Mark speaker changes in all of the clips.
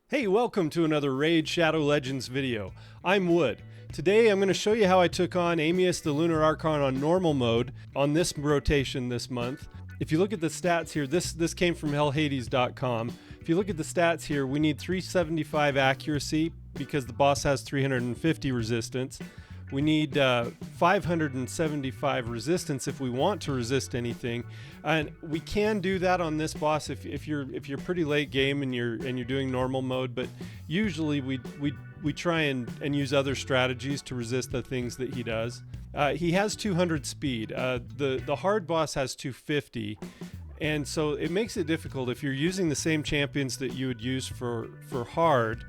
Speaker 1: Hey, welcome to another Raid Shadow Legends video. I'm Wood. Today I'm going to show you how I took on Amius the Lunar Archon on normal mode on this rotation this month. If you look at the stats here, this came from hellhades.com. If you look at the stats here, we need 375 accuracy because the boss has 350 resistance. We need 575 resistance if we want to resist anything, and we can do that on this boss if you're pretty late game and you're doing normal mode. But usually we try and use other strategies to resist the things that he does. He has 200 speed. The hard boss has 250. And so it makes it difficult if you're using the same champions that you would use for hard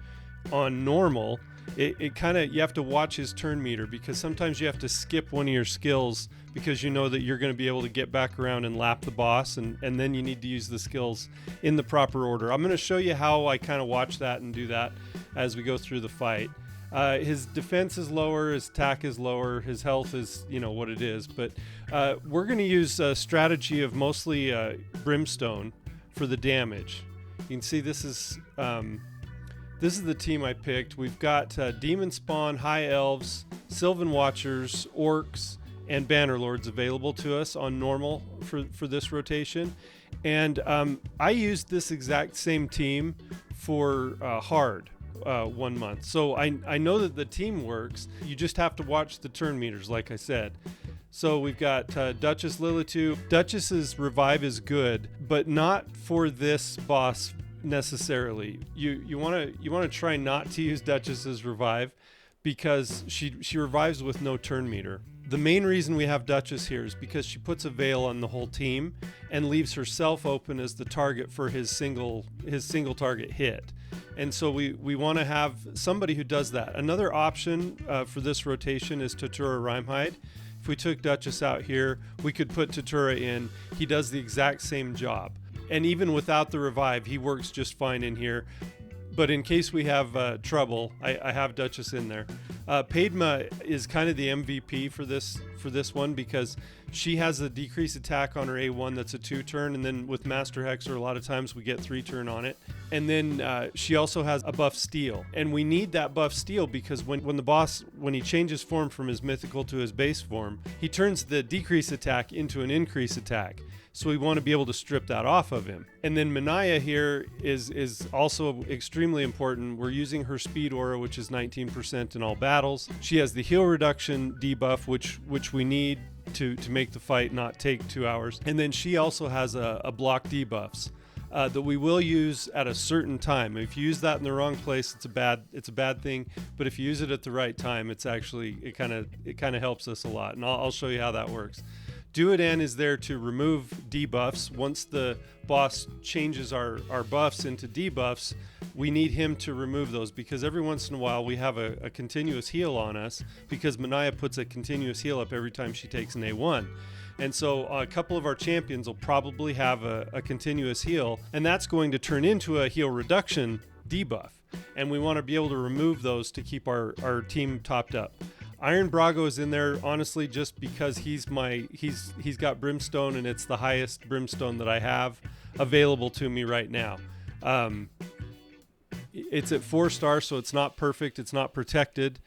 Speaker 1: on normal. It kind of, you have to watch his turn meter, because sometimes you have to skip one of your skills because you know that you're going to be able to get back around and lap the boss, and then you need to use the skills in the proper order. I'm going to show you how I kind of watch that and do that as we go through the fight. His defense is lower, his attack is lower, his health is, what it is, but we're going to use a strategy of mostly brimstone for the damage. You can see this is the team I picked. We've got Demon Spawn, High Elves, Sylvan Watchers, Orcs, and Bannerlords available to us on normal for this rotation. And I used this exact same team for hard 1 month. So I know that the team works. You just have to watch the turn meters, like I said. So we've got Duchess Lilitu. Duchess's revive is good, but not for this boss necessarily. You want to try not to use Duchess's revive because she revives with no turn meter. The main reason we have Duchess here is because she puts a veil on the whole team and leaves herself open as the target for his single target hit. And so we want to have somebody who does that. Another option for this rotation is Tatura Rhymehide. If we took Duchess out here, we could put Tatura in. He does the exact same job. And even without the revive, he works just fine in here. But in case we have trouble, I have Duchess in there. Padma is kind of the MVP for this one because she has a decreased attack on her A1 that's a 2-turn, and then with Master Hexer a lot of times we get 3-turn on it. And then she also has a buff steal, and we need that buff steal because when the boss, when he changes form from his mythical to his base form, he turns the decrease attack into an increase attack. So we want to be able to strip that off of him. And then Manaya here is also extremely important. We're using her speed aura, which is 19% in all battles. She has the heal reduction debuff, which we need to make the fight not take 2 hours. And then she also has a block debuffs that we will use at a certain time. If you use that in the wrong place, it's a bad thing. But if you use it at the right time, it kind of helps us a lot. And I'll show you how that works. Duodan is there to remove debuffs. Once the boss changes our buffs into debuffs, we need him to remove those because every once in a while we have a continuous heal on us because Manaya puts a continuous heal up every time she takes an A1. And so a couple of our champions will probably have a continuous heal, and that's going to turn into a heal reduction debuff. And we want to be able to remove those to keep our team topped up. Iron Brago is in there honestly just because he's got brimstone, and it's the highest brimstone that I have available to me right now. It's at 4 stars, so it's not perfect, it's not protected,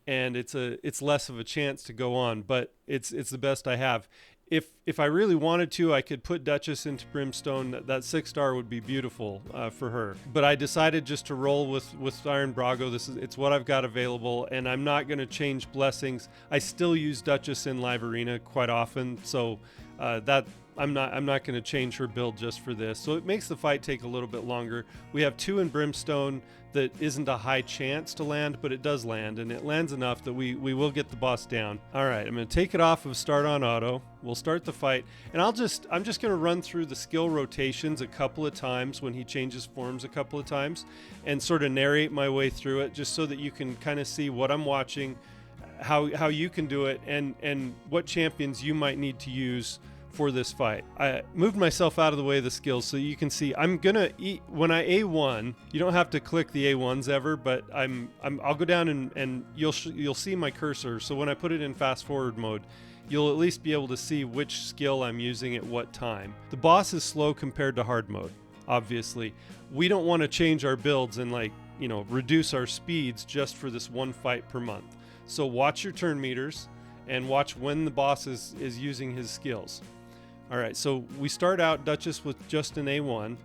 Speaker 1: and it's less of a chance to go on, but it's the best I have. If I really wanted to, I could put Duchess into Brimstone. That 6-star would be beautiful for her. But I decided just to roll with Iron Brago. It's what I've got available, and I'm not going to change blessings. I still use Duchess in Live Arena quite often, so that I'm not going to change her build just for this. So it makes the fight take a little bit longer. We have 2 in Brimstone that isn't a high chance to land, but it does land, and it lands enough that we will get the boss down. All right, I'm going to take it off of Start on Auto. We'll start the fight, and I'm just going to run through the skill rotations a couple of times when he changes forms a couple of times and sort of narrate my way through it just so that you can kind of see what I'm watching, how you can do it, and what champions you might need to use for this fight. I moved myself out of the way of the skills so you can see I'm gonna eat when I A1. You don't have to click the A1s ever, but I'll go down and you'll see my cursor. So when I put it in fast forward mode, you'll at least be able to see which skill I'm using at what time. The boss is slow compared to hard mode. obviously. We don't want to change our builds and reduce our speeds just for this one fight per month. So watch your turn meters and watch when the boss is using his skills. All right, so we start out Duchess with just an A1,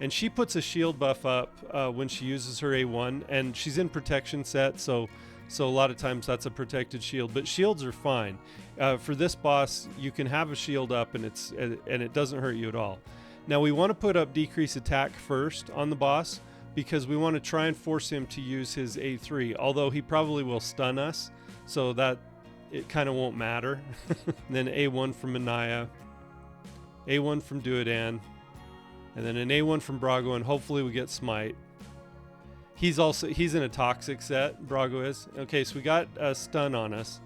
Speaker 1: and she puts a shield buff up when she uses her A1, and she's in protection set, so a lot of times that's a protected shield, but shields are fine. For this boss, you can have a shield up and it doesn't hurt you at all. Now we want to put up decrease attack first on the boss because we want to try and force him to use his A3, although he probably will stun us, so that it kind of won't matter. Then A1 from Manaya, A1 from Duodan, and then an A1 from Brago, and hopefully we get Smite. He's in a toxic set, Brago is. Okay, so we got a stun on us.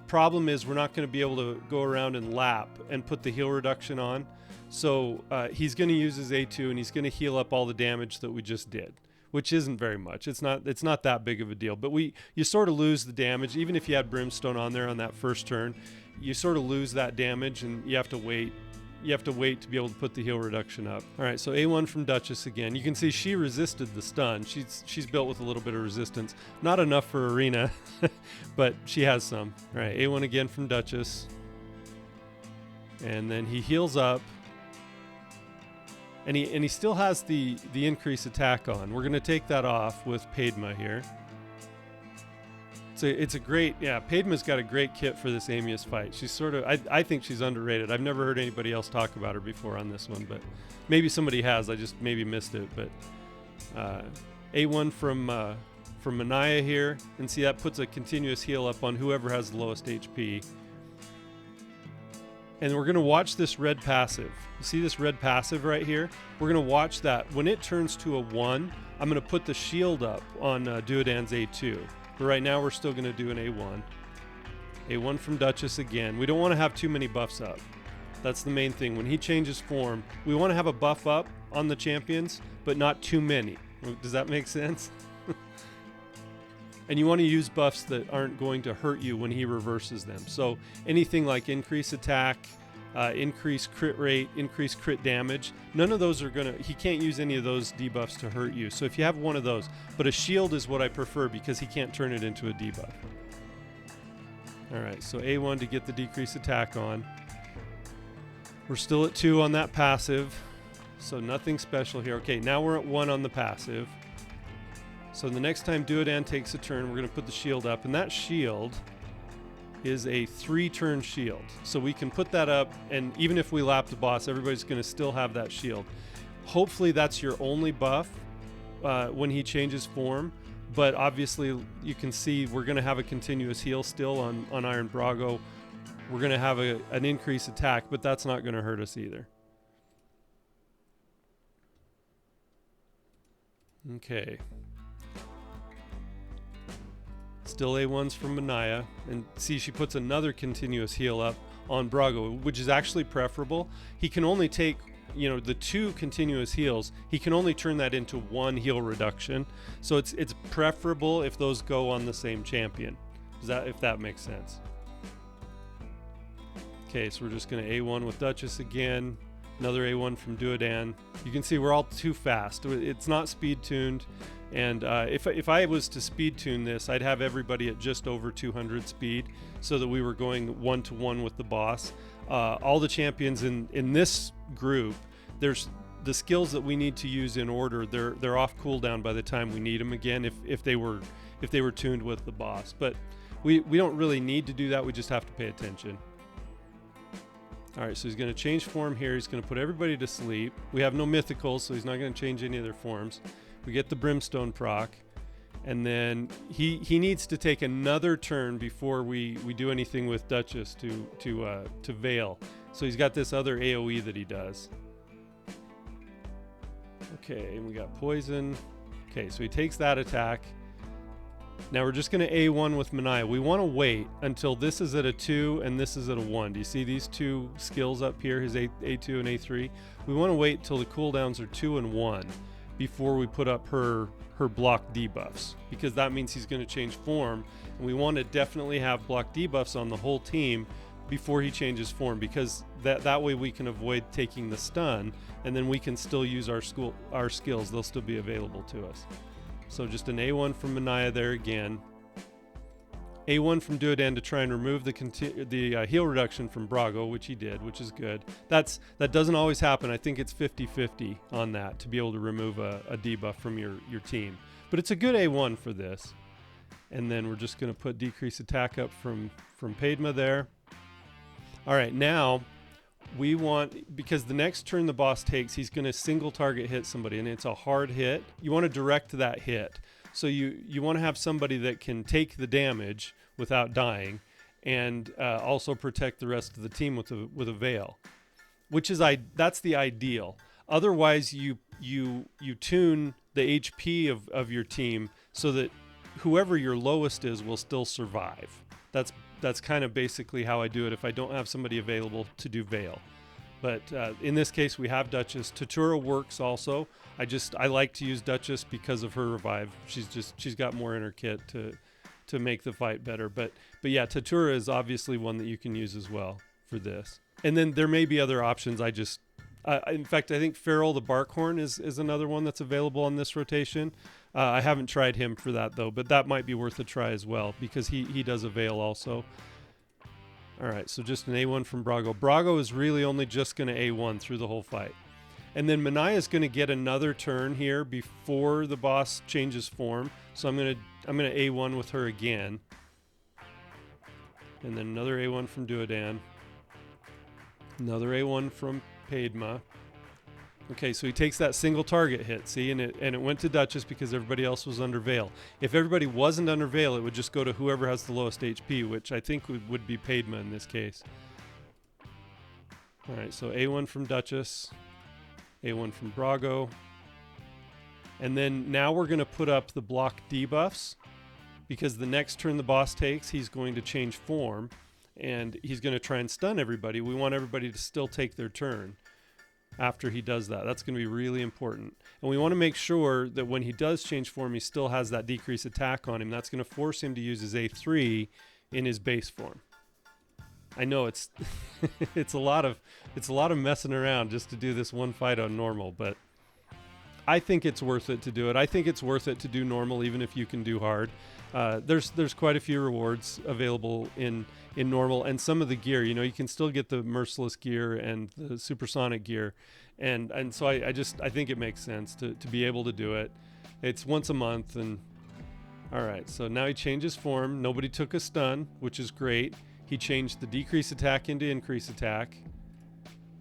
Speaker 1: Problem is we're not going to be able to go around and lap and put the heal reduction on. So he's going to use his A2 and he's going to heal up all the damage that we just did, which isn't very much. It's not that big of a deal. But you sort of lose the damage. Even if you had Brimstone on there on that first turn, you sort of lose that damage and you have to wait. You have to wait to be able to put the heal reduction up. All right, so A1 from Duchess again. You can see she resisted the stun. She's built with a little bit of resistance. Not enough for Arena, but she has some. All right, A1 again from Duchess. And then he heals up. And he still has the increased attack on. We're going to take that off with Padma here. It's a great, Padma's got a great kit for this Amius fight. She's sort of, I think she's underrated. I've never heard anybody else talk about her before on this one, but maybe somebody has. I just maybe missed it. But A1 from Manaya here, and see that puts a continuous heal up on whoever has the lowest HP. And we're going to watch this red passive. You see this red passive right here? We're going to watch that. When it turns to a 1, I'm going to put the shield up on Duodan's A2. But right now we're still going to do an A1. A1 from Duchess again. We don't want to have too many buffs up. That's the main thing. When he changes form, we want to have a buff up on the champions, but not too many. Does that make sense? And you want to use buffs that aren't going to hurt you when he reverses them. So anything like increase attack, increase crit rate, increase crit damage, none of those are going to, he can't use any of those debuffs to hurt you. So if you have one of those, but a shield is what I prefer because he can't turn it into a debuff. All right, so A1 to get the decrease attack on. We're still at 2 on that passive, so nothing special here. Okay, now we're at 1 on the passive. So the next time Duodan takes a turn, we're going to put the shield up, and that shield is a 3-turn shield. So we can put that up, and even if we lap the boss, everybody's going to still have that shield. Hopefully that's your only buff when he changes form, but obviously you can see we're going to have a continuous heal still on Iron Brago. We're going to have an increased attack, but that's not going to hurt us either. Okay. Still A1s from Manaya, and see she puts another continuous heal up on Brago, which is actually preferable. He can only take, the 2 continuous heals. He can only turn that into 1 heal reduction. So it's preferable if those go on the same champion. If that makes sense. Okay, so we're just going to A1 with Duchess again. Another A1 from Duodan. You can see we're all too fast. It's not speed tuned. And if I was to speed tune this, I'd have everybody at just over 200 speed so that we were going 1-to-1 with the boss. All the champions in this group, there's the skills that we need to use in order. They're off cooldown by the time we need them again if they were tuned with the boss. But we don't really need to do that. We just have to pay attention. All right, so he's going to change form here. He's going to put everybody to sleep. We have no mythicals, so he's not going to change any of their forms. We get the Brimstone proc, and then he needs to take another turn before we do anything with Duchess to Veil. So he's got this other AoE that he does. Okay, and we got Poison. Okay, so he takes that attack. Now we're just going to A1 with Manaya. We want to wait until this is at a 2 and this is at a 1. Do you see these 2 skills up here, his A2 and A3? We want to wait till the cooldowns are 2 and 1 before we put up her block debuffs, because that means he's going to change form, and we want to definitely have block debuffs on the whole team before he changes form, because that way we can avoid taking the stun, and then we can still use our skills. They'll still be available to us. So just an A1 from Manaya there again. A1 from Duodan to try and remove the heal reduction from Brago, which he did, which is good. That doesn't always happen. I think it's 50-50 on that, to be able to remove a debuff from your team. But it's a good A1 for this. And then we're just going to put decrease attack up from Padma there. All right, now we want, because the next turn the boss takes, he's going to single target hit somebody, and it's a hard hit. You want to direct that hit. So you want to have somebody that can take the damage without dying, and also protect the rest of the team with a veil, that's the ideal. Otherwise, you tune the HP of your team so that whoever your lowest is will still survive. That's kind of basically how I do it if I don't have somebody available to do veil. But in this case, we have Duchess. Tatura works also. I like to use Duchess because of her revive. She's got more in her kit to make the fight better. But yeah, Tatura is obviously one that you can use as well for this. And then there may be other options. In fact, I think Farrell the Barkhorn is another one that's available on this rotation. I haven't tried him for that though, but that might be worth a try as well, because he does avail also. All right, so just an A1 from Brago. Brago is really only just going to A1 through the whole fight. And then Manaya is going to get another turn here before the boss changes form. So I'm going to A1 with her again. And then another A1 from Duodan. Another A1 from Padma. Okay, so he takes that single target hit, see, and it went to Duchess because everybody else was under veil. If everybody wasn't under veil, it would just go to whoever has the lowest HP, which I think would be Padma in this case. All right, so A1 from Duchess, A1 from Brago, and then now we're going to put up the block debuffs, because the next turn the boss takes, he's going to change form, and he's going to try and stun everybody. We want everybody to still take their turn after he does that. That's going to be really important. And we want to make sure that when he does change form, he still has that decrease attack on him. That's going to force him to use his A3 in his base form. I know it's it's a lot of messing around just to do this one fight on normal, but I think it's worth it to do it. I think it's worth it to do normal, even if you can do hard. There's quite a few rewards available in normal, and some of the gear, you can still get the merciless gear and the supersonic gear, and so I think it makes sense to be able to do it. It's once a month. And all right, so now he changes form. Nobody took a stun, which is great. He changed the decrease attack into increase attack,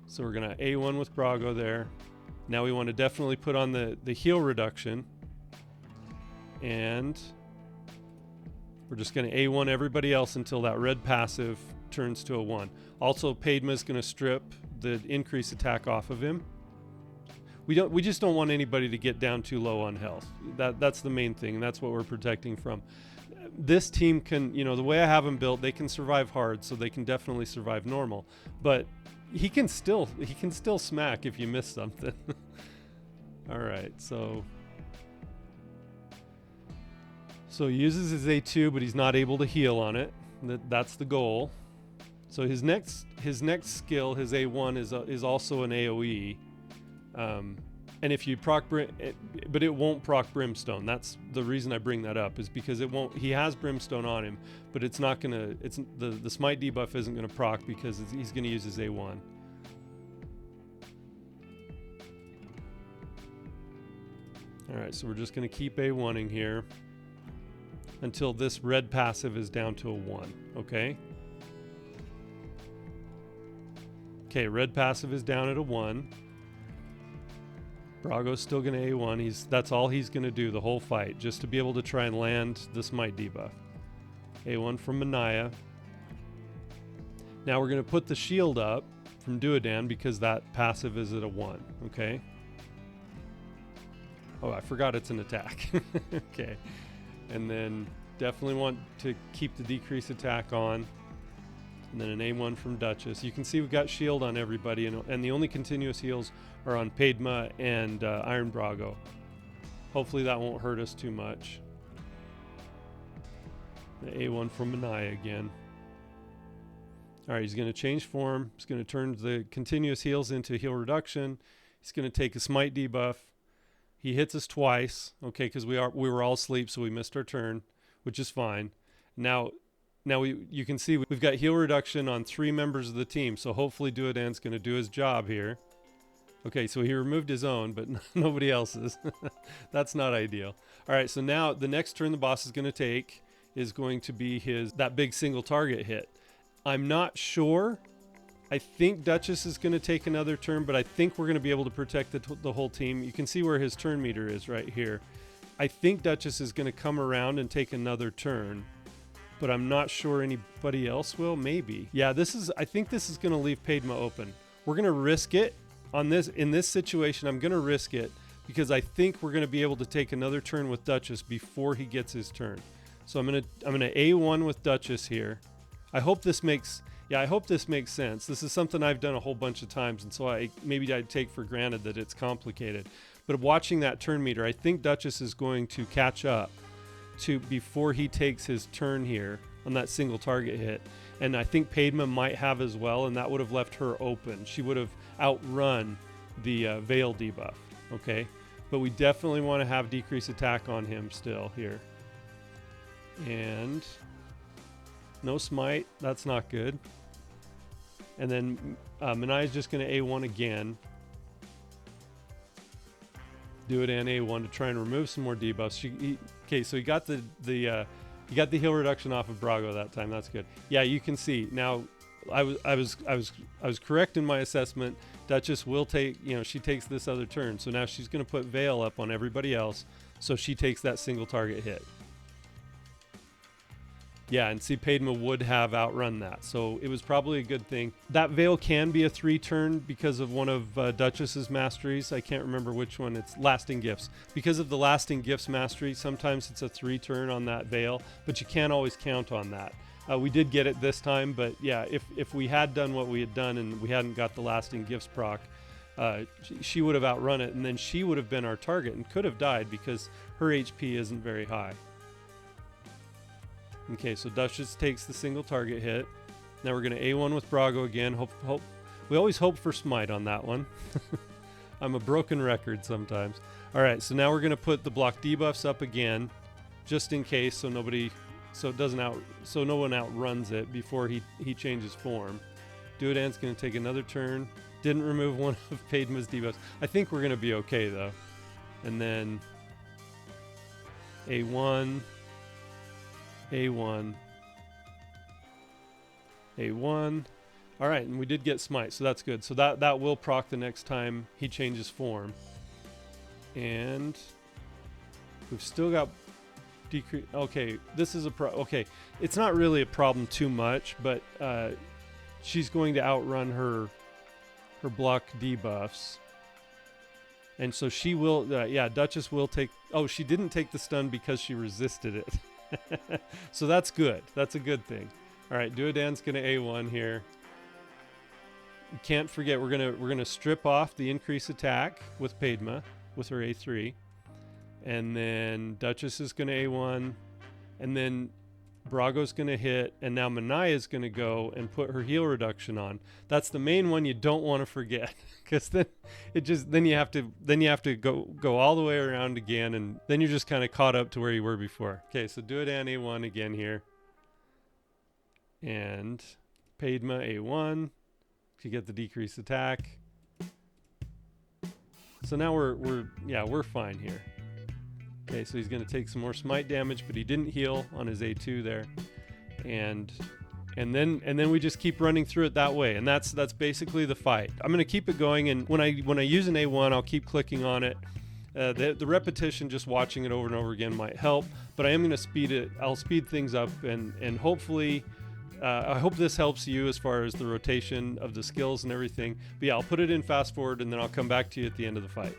Speaker 1: so we're gonna A1 with Brago there. Now we want to definitely put on the heal reduction, and we're just going to A1 everybody else until that red passive turns to a 1. Also, Padma is going to strip the increase attack off of him. We just don't want anybody to get down too low on health. That's the main thing, and that's what we're protecting from. This team can, the way I have them built, they can survive hard, so they can definitely survive normal. But he can still smack if you miss something. All right, so he uses his A2, but he's not able to heal on it. That's the goal. So his next skill, his A1, is also an AOE. And if you proc but it won't proc Brimstone. That's the reason I bring that up, is because it won't. He has Brimstone on him, but it's not gonna. It's the smite debuff isn't gonna proc because he's gonna use his A1. All right, so we're just gonna keep A1ing here until this red passive is down to a 1. Okay. Okay, red passive is down at a 1. Brago's still going to A1. That's all he's going to do the whole fight, just to be able to try and land the smite debuff. A1 from Manaya. Now we're going to put the shield up from Duodan because that passive is at a 1. Okay. Oh, I forgot it's an attack. Okay. And then definitely want to keep the decrease attack on. And then an A1 from Duchess. You can see we've got shield on everybody, and the only continuous heals are on Padma and Iron Brago. Hopefully that won't hurt us too much. The A1 from Manaya again. All right, he's going to change form. He's going to turn the continuous heals into heal reduction. He's going to take a smite debuff. He hits us twice, okay, because we were all asleep, so we missed our turn, which is fine. Now you can see we've got heal reduction on 3 members of the team, so hopefully Duodan's going to do his job here. Okay, so he removed his own, but nobody else's. That's not ideal. All right, so now the next turn the boss is going to take is going to be that big single target hit. I'm not sure. I think Duchess is going to take another turn, but I think we're going to be able to protect the whole team. You can see where his turn meter is right here. I think Duchess is going to come around and take another turn, but I'm not sure anybody else will. Maybe. Yeah, I think this is going to leave Padma open. We're going to risk it in this situation. I'm going to risk it because I think we're going to be able to take another turn with Duchess before he gets his turn. So I'm going to A1 with Duchess here. I hope this makes sense. This is something I've done a whole bunch of times, and so maybe I'd take for granted that it's complicated. But watching that turn meter, I think Duchess is going to catch up before he takes his turn here on that single target hit. And I think Padma might have as well, and that would have left her open. She would have outrun the Veil debuff, okay? But we definitely want to have decrease attack on him still here. And no smite, that's not good. And then Manai is just going to A1 again. Do it and A1 to try and remove some more debuffs. Okay, so he got the heal reduction off of Brago that time. That's good. Yeah, you can see now. I was correct in my assessment. Duchess will take. She takes this other turn. So now she's going to put Veil up on everybody else. So she takes that single target hit. Yeah, and see, Padma would have outrun that. So it was probably a good thing. That Veil can be a 3-turn because of one of Duchess's masteries. I can't remember which one. It's Lasting Gifts. Because of the Lasting Gifts mastery, sometimes it's a 3-turn on that Veil, but you can't always count on that. We did get it this time, but yeah, if we had done what we had done and we hadn't got the Lasting Gifts proc, she would have outrun it, and then she would have been our target and could have died because her HP isn't very high. Okay, so Duchess takes the single target hit. Now we're going to A1 with Brago again. We always hope for smite on that one. I'm a broken record sometimes. All right, so now we're going to put the block debuffs up again, just in case, so no one outruns it before he changes form. Duodan's going to take another turn. Didn't remove one of Padma's debuffs. I think we're going to be okay though. And then A1. A1. All right, and we did get smite, so that's good. So that will proc the next time he changes form. And we've still got decrease. Okay, this is okay, it's not really a problem too much, but she's going to outrun her block debuffs. And so she will, Duchess will take, she didn't take the stun because she resisted it. So that's good. That's a good thing. All right, Duodan's going to A1 here. You can't forget we're gonna strip off the increase attack with Padma with her A3, and then Duchess is going to A1, and then Brago's going to hit, and now Manai is going to go and put her heal reduction on. That's the main one you don't want to forget, because then you have to go all the way around again, and then you're just kind of caught up to where you were before. Okay, so Duodan A1 again here, and Padma A1 to get the decreased attack. So now we're fine here. Okay, so he's going to take some more smite damage, but he didn't heal on his A2 there, and then we just keep running through it that way, and that's basically the fight. I'm going to keep it going, and when I use an A1, I'll keep clicking on it. The repetition, just watching it over and over again, might help, but I am going to speed it. I'll speed things up, and hopefully, I hope this helps you as far as the rotation of the skills and everything. But yeah, I'll put it in fast forward, and then I'll come back to you at the end of the fight.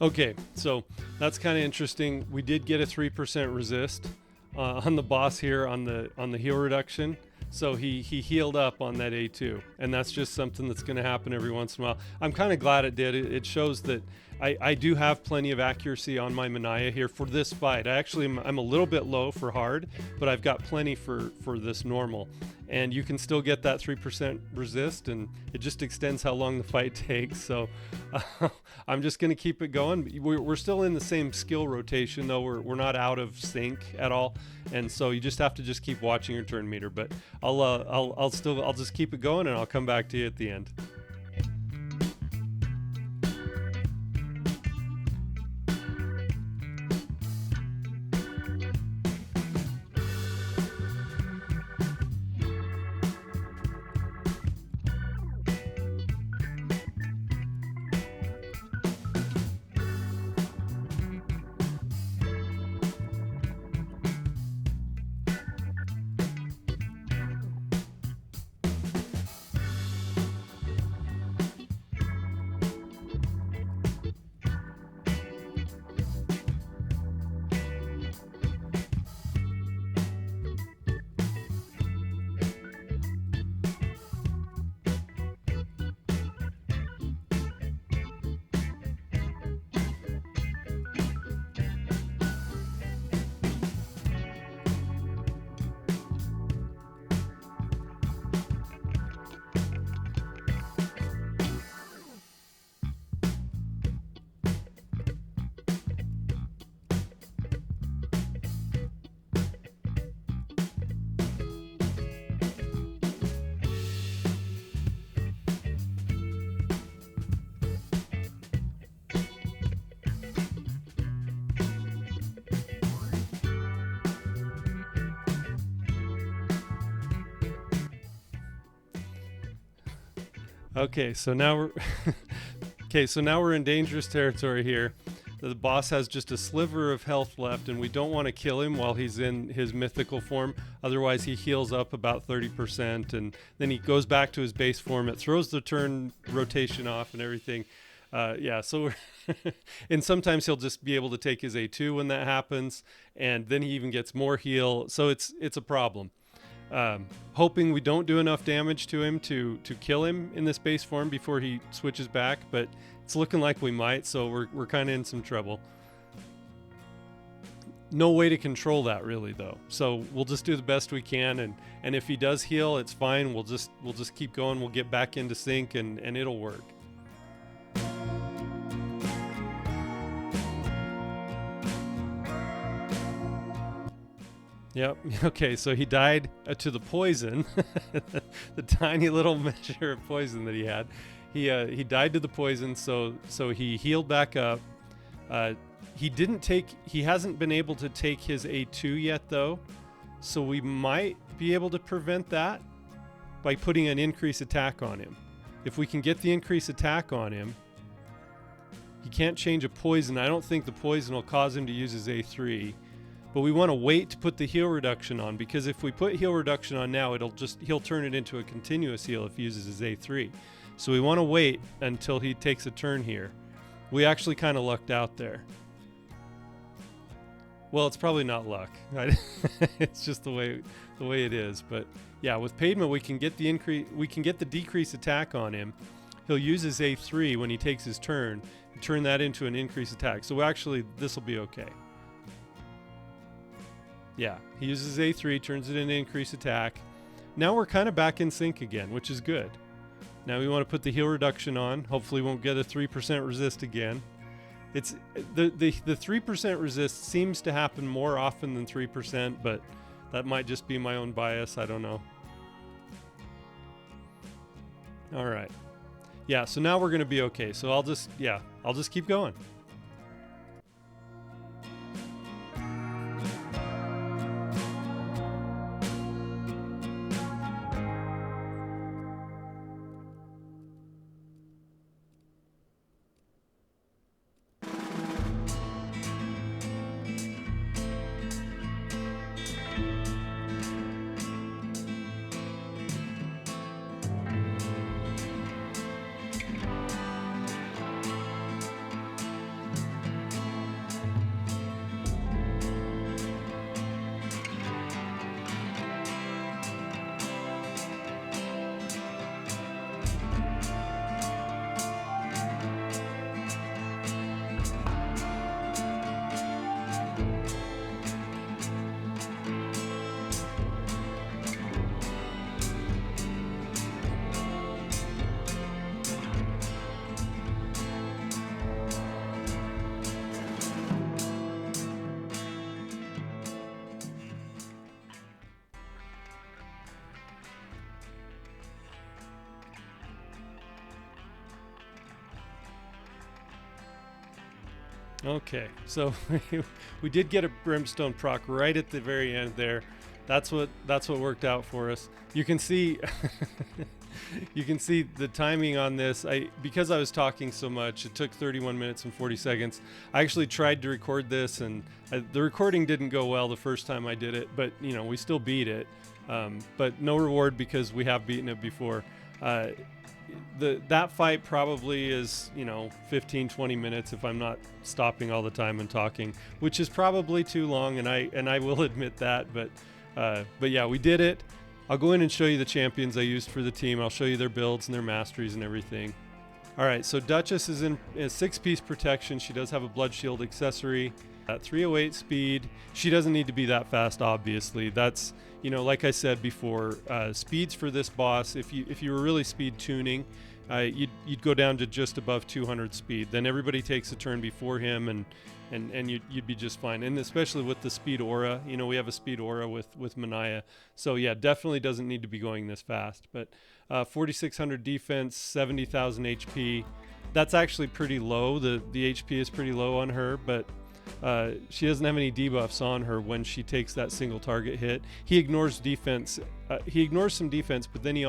Speaker 1: Okay, so that's kind of interesting. We did get a 3% resist on the boss here on the heal reduction. So he healed up on that A2, and that's just something that's going to happen every once in a while. I'm kind of glad it did. It shows that I do have plenty of accuracy on my Manaya here for this fight. I'm a little bit low for hard, but I've got plenty for this normal. And you can still get that 3% resist, and it just extends how long the fight takes. So I'm just going to keep it going. We're still in the same skill rotation, though. We're not out of sync at all. And so you just have to just keep watching your turn meter. But I'll just keep it going, and I'll come back to you at the end. Okay, so now we're in dangerous territory here. The boss has just a sliver of health left, and we don't want to kill him while he's in his mythical form. Otherwise, he heals up about 30%, and then he goes back to his base form. It throws the turn rotation off and everything. So and sometimes he'll just be able to take his A2 when that happens, and then he even gets more heal. So it's a problem. Hoping we don't do enough damage to him to kill him in this base form before he switches back, but it's looking like we might, so we're kind of in some trouble. No way to control that really, though, so we'll just do the best we can, and if he does heal, it's fine. We'll just keep going. We'll get back into sync, and it'll work. Yep. Okay, so he died to the poison, the tiny little measure of poison that he had. He died to the poison, so he healed back up. He hasn't been able to take his A2 yet, though, so we might be able to prevent that by putting an increased attack on him. If we can get the increased attack on him, he can't change a poison. I don't think the poison will cause him to use his A3. But we want to wait to put the heal reduction on, because if we put heal reduction on now, he'll turn it into a continuous heal if he uses his A3. So we want to wait until he takes a turn here. We actually kind of lucked out there. Well, it's probably not luck. It's just the way it is. But yeah, with pavement we can get the decreased attack on him. He'll use his A3 when he takes his turn and turn that into an increased attack. So actually this will be okay. Yeah, he uses A3, turns it into increased attack. Now we're kind of back in sync again, which is good. Now we want to put the heal reduction on. Hopefully we won't get a 3% resist again. It's the 3% resist seems to happen more often than 3%, but that might just be my own bias. I don't know. All right. Yeah, so now we're going to be okay. So I'll just keep going. Okay, so we did get a brimstone proc right at the very end there. That's what worked out for us. You can see you can see the timing on this. Because I was talking so much, it took 31 minutes and 40 seconds. I actually tried to record this, and the recording didn't go well the first time I did it, but we still beat it. But no reward because we have beaten it before. That fight probably is 15-20 minutes if I'm not stopping all the time and talking, which is probably too long, and I will admit that, but yeah, we did it. I'll go in and show you the champions I used for the team. I'll show you their builds and their masteries and everything. All right, so Duchess is in a 6-piece protection. She does have a blood shield accessory at 308 speed. She doesn't need to be that fast, obviously. That's like I said before, speeds for this boss, if you were really speed tuning, you'd go down to just above 200 speed. Then everybody takes a turn before him, and you'd be just fine. And especially with the speed aura, we have a speed aura with Manaya. So yeah, definitely doesn't need to be going this fast. But 4,600 defense, 70,000 HP. That's actually pretty low. The HP is pretty low on her, but she doesn't have any debuffs on her when she takes that single target hit. He ignores defense. He ignores some defense, but then he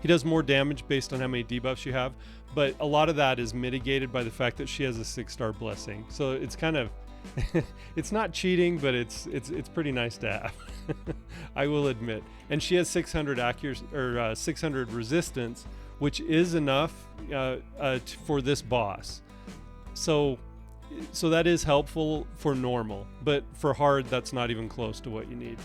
Speaker 1: does more damage based on how many debuffs you have. But a lot of that is mitigated by the fact that she has a 6-star blessing. So it's kind of, it's not cheating, but it's pretty nice to have. I will admit. And she has 600 accuracy or 600 resistance, which is enough for this boss. So that is helpful for normal, but for hard, that's not even close to what you need.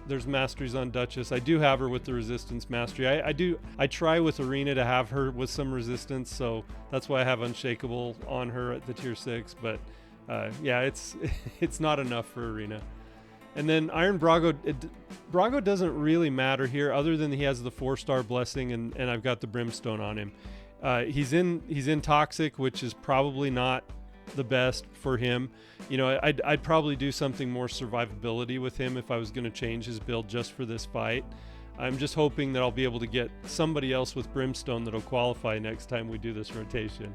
Speaker 1: There's masteries on Duchess. I do have her with the resistance mastery. I try with Arena to have her with some resistance, so that's why I have Unshakable on her at the tier 6, but yeah, it's not enough for Arena. And then Iron Brago, Brago doesn't really matter here other than he has the 4-star blessing, and I've got the Brimstone on him. He's in Toxic, which is probably not the best for him. I'd probably do something more survivability with him if I was going to change his build just for this fight. I'm just hoping that I'll be able to get somebody else with Brimstone that'll qualify next time we do this rotation.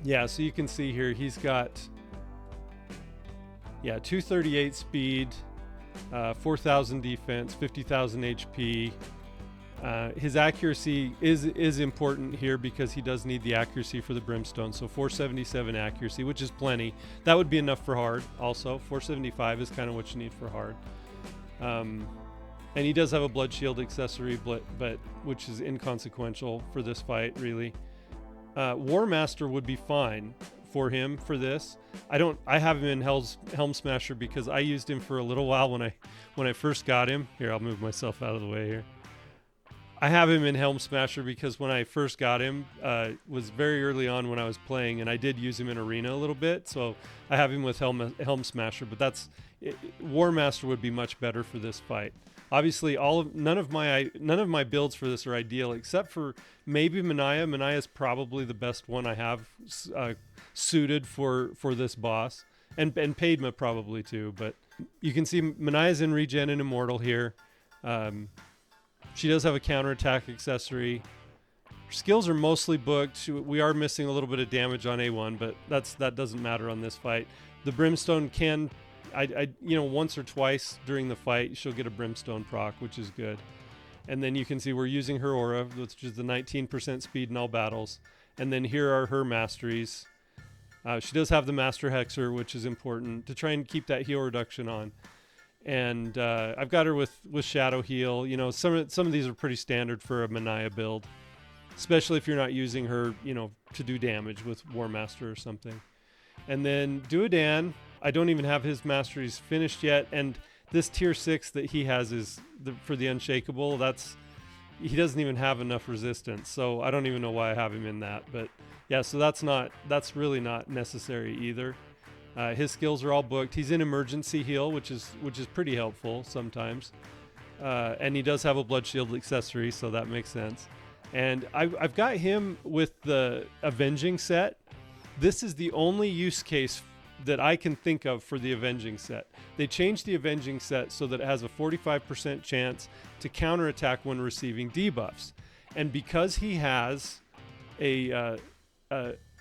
Speaker 1: Yeah, so you can see here he's got 238 speed, 4,000 defense, 50,000 HP. His accuracy is important here because he does need the accuracy for the Brimstone. So 477 accuracy, which is plenty. That would be enough for hard also. 475 is kind of what you need for hard. And he does have a blood shield accessory, but which is inconsequential for this fight, really. War Master would be fine for him for this. I have him in Helm Smasher because I used him for a little while when I first got him. Here, I'll move myself out of the way here. I have him in Helm Smasher because when I first got him, was very early on when I was playing, and I did use him in Arena a little bit, so I have him with Helm Smasher, but War Master would be much better for this fight. Obviously, none of my builds for this are ideal, except for maybe Manaya. Manaya is probably the best one I have suited for this boss, and Padma probably too, but you can see Manaya's in Regen and Immortal here. She does have a counterattack accessory. Her skills are mostly booked. We are missing a little bit of damage on A1, but that doesn't matter on this fight. The Brimstone can, once or twice during the fight, she'll get a Brimstone proc, which is good. And then you can see we're using her aura, which is the 19% speed in all battles. And then here are her masteries. She does have the Master Hexer, which is important to try and keep that heal reduction on. And I've got her with Shadow Heal. Some of these are pretty standard for a Manaya build, especially if you're not using her, to do damage with War Master or something. And then Duodan, I don't even have his masteries finished yet, and this tier 6 that he has is for the Unshakable. He doesn't even have enough resistance, so I don't even know why I have him in that. But yeah, so that's really not necessary either. His skills are all booked. He's in Emergency Heal, which is pretty helpful sometimes. And he does have a Blood Shield accessory, so that makes sense. And I've got him with the Avenging set. This is the only use case that I can think of for the Avenging set. They changed the Avenging set so that it has a 45% chance to counterattack when receiving debuffs. And because he has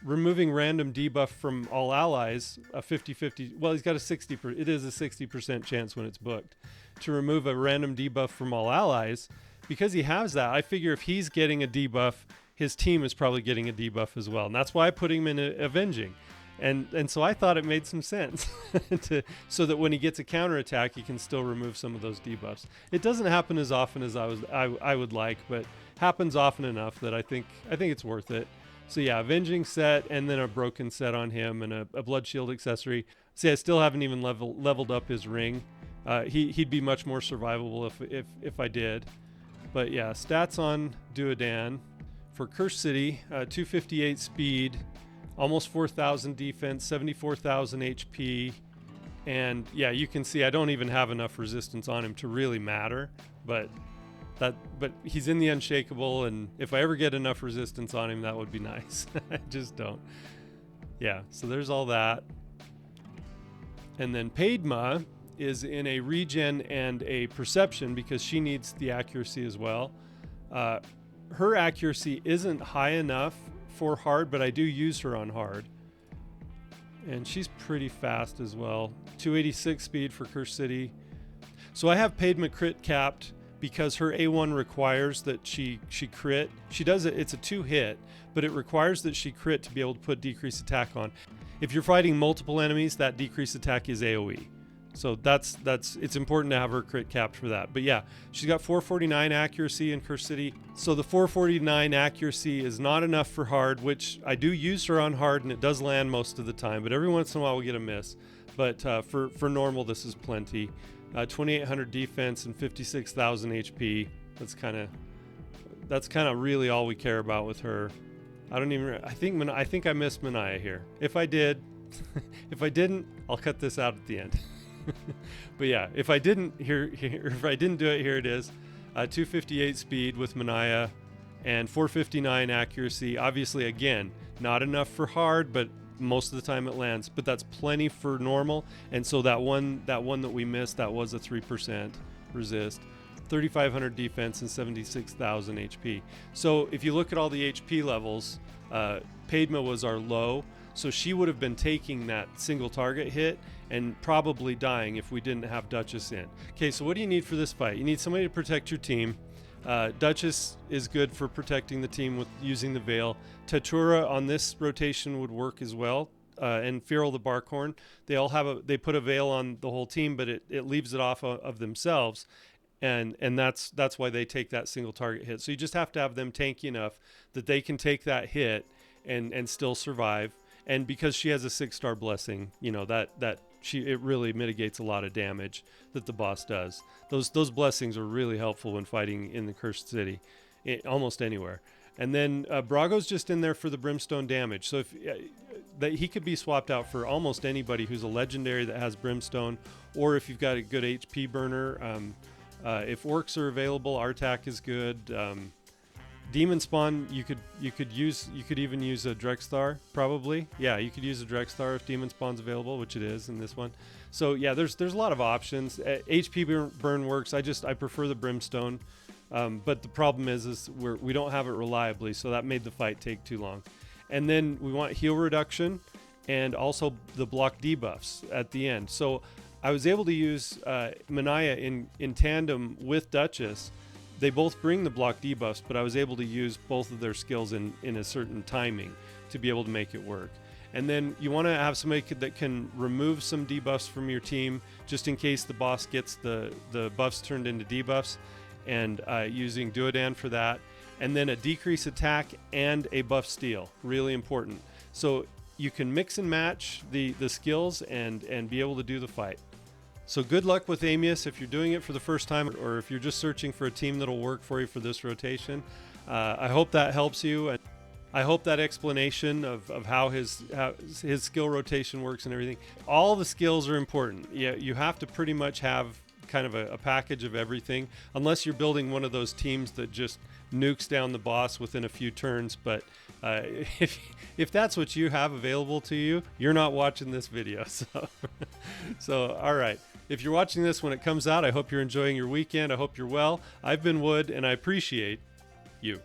Speaker 1: removing random debuff from all allies, a 50-50. Well, he's got it is a 60% chance when it's booked to remove a random debuff from all allies. Because he has that, I figure if he's getting a debuff, his team is probably getting a debuff as well. And that's why I put him in Avenging. And so I thought it made some sense so that when he gets a counterattack, he can still remove some of those debuffs. It doesn't happen as often as I would like, but happens often enough that I think it's worth it. So yeah, Avenging set, and then a broken set on him, and a blood shield accessory. See, I still haven't even leveled up his ring. He'd be much more survivable if I did. But yeah, stats on Duodan for Curse City: 258 speed, almost 4,000 defense, 74,000 HP, and yeah, you can see I don't even have enough resistance on him to really matter. But he's in the Unshakable, and if I ever get enough resistance on him, that would be nice. I just don't. Yeah, so there's all that. And then Padma is in a regen and a perception because she needs the accuracy as well. Her accuracy isn't high enough for hard, but I do use her on hard. And she's pretty fast as well. 286 speed for Curse City. So I have Padma crit capped because her A1 requires that she crit. She does it, it's a 2-hit, but it requires that she crit to be able to put decreased attack on. If you're fighting multiple enemies, that decreased attack is AoE. So it's important to have her crit capped for that. But yeah, she's got 449 accuracy in Curse City. So the 449 accuracy is not enough for hard, which I do use her on hard and it does land most of the time, but every once in a while we get a miss. But for normal, this is plenty. 2,800 defense and 56,000 HP. That's kind of really all we care about with her. I think I missed Manaya here. If I did, if I didn't, I'll cut this out at the end. But yeah, if I didn't do it, here it is. 258 speed with Manaya and 459 accuracy. Obviously, again, not enough for hard, but most of the time it lands. But that's plenty for normal. And so that one that we missed, that was a 3% resist. 3,500 defense and 76,000 HP. So if you look at all the HP levels, Padma was our low. So she would have been taking that single target hit and probably dying if we didn't have Duchess in. Okay, so what do you need for this fight? You need somebody to protect your team. Duchess is good for protecting the team with using the Veil. Tatura on this rotation would work as well. And Feral the Barkhorn, they put a Veil on the whole team, but it leaves it off of themselves. And that's why they take that single target hit. So you just have to have them tanky enough that they can take that hit and still survive. And because she has a 6-star blessing, you know, it really mitigates a lot of damage that the boss does. Those blessings are really helpful when fighting in the Cursed City, almost anywhere. And then Brago's just in there for the Brimstone damage. So he could be swapped out for almost anybody who's a legendary that has Brimstone, or if you've got a good HP burner. If orcs are available, Artak is good. Demon Spawn, you could even use a Drexthar, probably. Yeah, you could use a Drexthar if Demon Spawn's available, which it is in this one. So yeah, there's a lot of options. HP burn works. I prefer the Brimstone, but the problem is we don't have it reliably, so that made the fight take too long. And then we want heal reduction and also the block debuffs at the end. So I was able to use Manaya in tandem with Duchess. They both bring the block debuffs, but I was able to use both of their skills in a certain timing to be able to make it work. And then you want to have somebody that can remove some debuffs from your team, just in case the boss gets the buffs turned into debuffs, and using Duodan for that. And then a decrease attack and a buff steal, really important. So you can mix and match the skills and be able to do the fight. So good luck with Amius if you're doing it for the first time, or if you're just searching for a team that'll work for you for this rotation. I hope that helps you, and I hope that explanation of how his skill rotation works and everything. All the skills are important. Yeah, you have to pretty much have kind of a package of everything, unless you're building one of those teams that just nukes down the boss within a few turns. But if that's what you have available to you, you're not watching this video. So all right. If you're watching this when it comes out, I hope you're enjoying your weekend. I hope you're well. I've been Wood, and I appreciate you.